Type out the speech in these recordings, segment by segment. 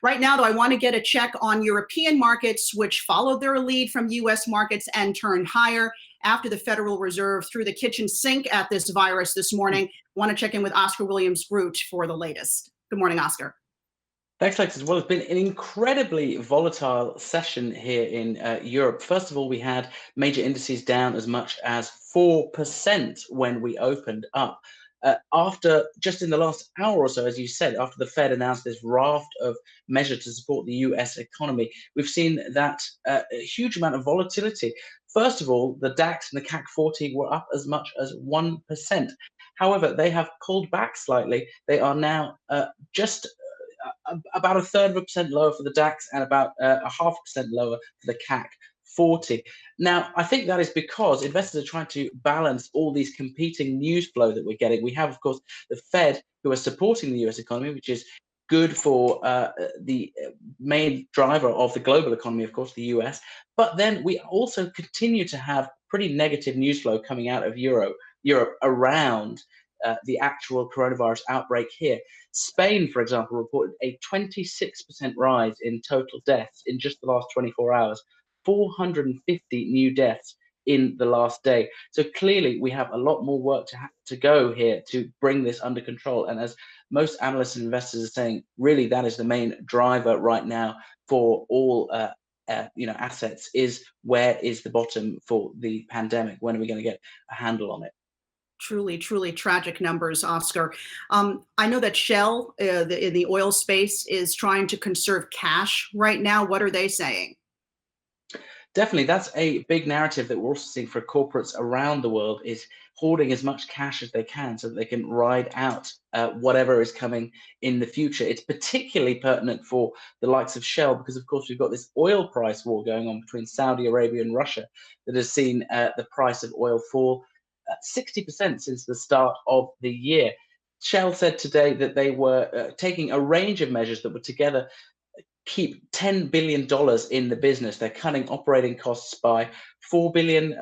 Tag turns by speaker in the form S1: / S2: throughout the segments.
S1: Right now, though, I want to get a check on European markets, which followed their lead from U.S. markets and turned higher after the Federal Reserve threw the kitchen sink at this virus this morning. Want to check in with Oscar Williams-Grut for the latest. Good morning, Oscar.
S2: Thanks, Alexis. Well, it's been an incredibly volatile session here in Europe. First of all, we had major indices down as much as 4% when we opened up. After just in the last hour or so, as you said, after the Fed announced this raft of measures to support the US economy, we've seen that a huge amount of volatility. First of all, the DAX and the CAC 40 were up as much as 1%. However, they have pulled back slightly. They are now just about a third of a percent lower for the DAX and about a half a percent lower for the CAC 40. Now, I think that is because investors are trying to balance all these competing news flow that we're getting. We have, of course, the Fed, who are supporting the US economy, which is good for the main driver of the global economy, of course, the US. But then we also continue to have pretty negative news flow coming out of Europe around the actual coronavirus outbreak here. Spain, for example, reported a 26% rise in total deaths in just the last 24 hours, 450 new deaths in the last day. So clearly we have a lot more work to go here to bring this under control. And as most analysts and investors are saying, really that is the main driver right now for all assets, is where is the bottom for the pandemic? When are we going to get a handle on it?
S1: Truly, truly tragic numbers, Oscar. I know that Shell in the oil space is trying to conserve cash right now. What are they saying?
S2: Definitely, that's a big narrative that we're also seeing for corporates around the world, is hoarding as much cash as they can so that they can ride out whatever is coming in the future. It's particularly pertinent for the likes of Shell because, of course, we've got this oil price war going on between Saudi Arabia and Russia that has seen the price of oil fall 60% since the start of the year. Shell said today that they were taking a range of measures that would together keep $10 billion in the business. They're cutting operating costs by $4 billion.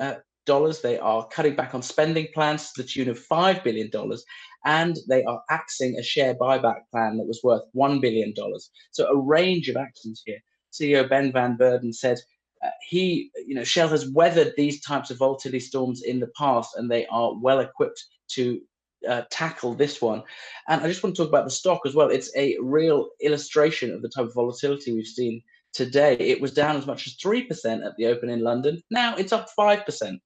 S2: They are cutting back on spending plans to the tune of $5 billion. And they are axing a share buyback plan that was worth $1 billion. So a range of actions here. CEO Ben van Beurden said, Shell has weathered these types of volatility storms in the past, and they are well equipped to tackle this one. And I just want to talk about the stock as well. It's a real illustration of the type of volatility we've seen today. It was down as much as 3% at the open in London. Now it's up 5%.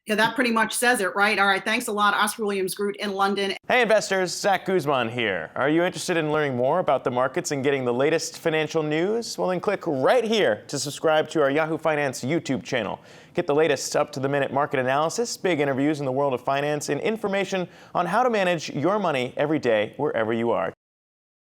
S1: Yeah, that pretty much says it, right? All right, thanks a lot, Oscar Williams-Grut in London.
S3: Hey investors, Zach Guzman here. Are you interested in learning more about the markets and getting the latest financial news? Well, then click right here to subscribe to our Yahoo Finance YouTube channel. Get the latest up-to-the-minute market analysis, big interviews in the world of finance, and information on how to manage your money every day wherever you are.